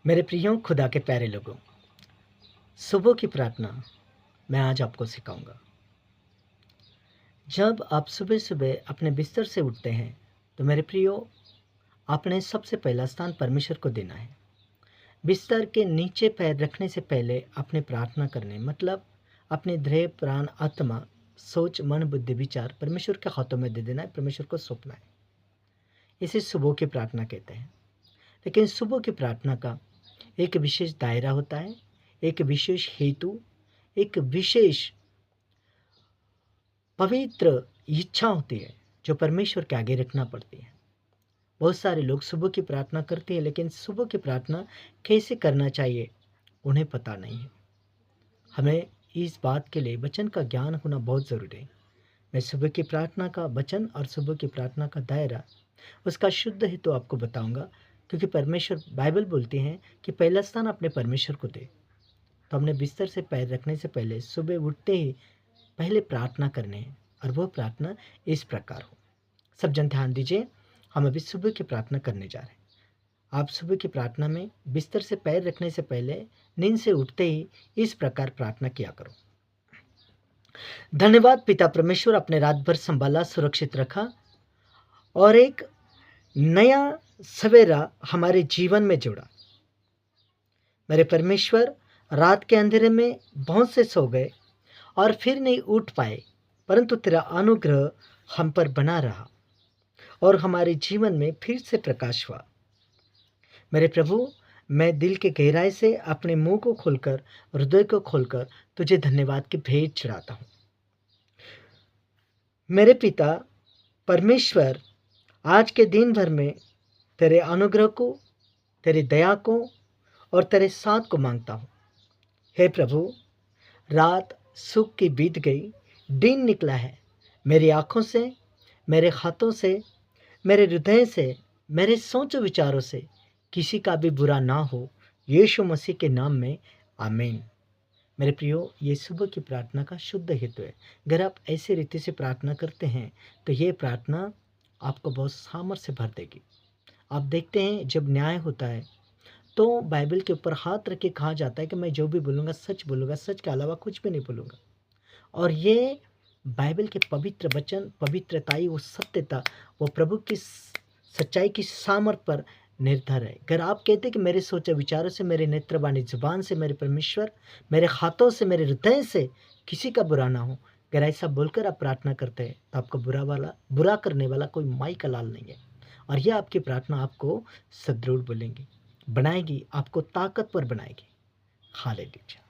मेरे प्रियो खुदा के प्यारे लोगों, सुबह की प्रार्थना मैं आज आपको सिखाऊंगा। जब आप सुबह सुबह अपने बिस्तर से उठते हैं तो मेरे प्रियो आपने सबसे पहला स्थान परमेश्वर को देना है। बिस्तर के नीचे पैर रखने से पहले अपने प्रार्थना करने मतलब अपने धैर्य प्राण आत्मा सोच मन बुद्धि विचार परमेश्वर के हाथों में दे देना है, परमेश्वर को सौंपना है। इसे सुबह की प्रार्थना कहते हैं। लेकिन सुबह की प्रार्थना का एक विशेष दायरा होता है, एक विशेष हेतु, एक विशेष पवित्र इच्छा होती है जो परमेश्वर के आगे रखना पड़ती है। बहुत सारे लोग सुबह की प्रार्थना करते हैं, लेकिन सुबह की प्रार्थना कैसे करना चाहिए उन्हें पता नहीं है। हमें इस बात के लिए वचन का ज्ञान होना बहुत ज़रूरी है। मैं सुबह की प्रार्थना का वचन और सुबह की प्रार्थना का दायरा उसका शुद्ध हेतु आपको बताऊंगा, क्योंकि परमेश्वर बाइबल बोलती हैं कि पहला स्थान अपने परमेश्वर को दे। तो हमने बिस्तर से पैर रखने से पहले सुबह उठते ही पहले प्रार्थना करने हैं, और वो प्रार्थना इस प्रकार हो। सब जन ध्यान दीजिए, हम अभी सुबह की प्रार्थना करने जा रहे हैं। आप सुबह की प्रार्थना में बिस्तर से पैर रखने से पहले नींद से उठते ही इस प्रकार प्रार्थना किया करो। धन्यवाद पिता परमेश्वर, अपने रात भर संभाला, सुरक्षित रखा और एक नया सवेरा हमारे जीवन में जोड़ा। मेरे परमेश्वर, रात के अंधेरे में बहुत से सो गए और फिर नहीं उठ पाए, परंतु तेरा अनुग्रह हम पर बना रहा और हमारे जीवन में फिर से प्रकाश हुआ। मेरे प्रभु, मैं दिल के गहराई से अपने मुंह को खोलकर, हृदय को खोलकर तुझे धन्यवाद की भेंट चढ़ाता हूँ। मेरे पिता परमेश्वर, आज के दिन भर में तेरे अनुग्रह को, तेरी दया को और तेरे साथ को मांगता हूँ। हे प्रभु, रात सुख की बीत गई, दिन निकला है। मेरी आँखों से, मेरे हाथों से, मेरे हृदय से, मेरे सोच विचारों से किसी का भी बुरा ना हो, यीशु मसीह के नाम में आमीन। मेरे प्रियो, ये सुबह की प्रार्थना का शुद्ध हेतु है। अगर आप ऐसे रीति से प्रार्थना करते हैं तो ये प्रार्थना आपको बहुत सामर्थ्य से भर देगी। आप देखते हैं, जब न्याय होता है तो बाइबल के ऊपर हाथ रख के कहा जाता है कि मैं जो भी बोलूँगा सच बोलूँगा, सच के अलावा कुछ भी नहीं बोलूँगा। और ये बाइबल के पवित्र वचन, पवित्रताई, वो सत्यता, वो प्रभु की सच्चाई की सामर्थ पर निर्भर है। अगर आप कहते हैं कि मेरे सोचे विचारों से, मेरे नेत्रवाणी जुबान से, मेरे परमेश्वर, मेरे हाथों से, मेरे हृदय से किसी का बुरा ना हो, अगर ऐसा बोलकर आप प्रार्थना करते हैं तो आपको बुरा करने वाला कोई माई का लाल नहीं है। और यह आपकी प्रार्थना आपको सुदृढ़ बनाएगी, आपको ताकतवर बनाएगी। हालेलुया।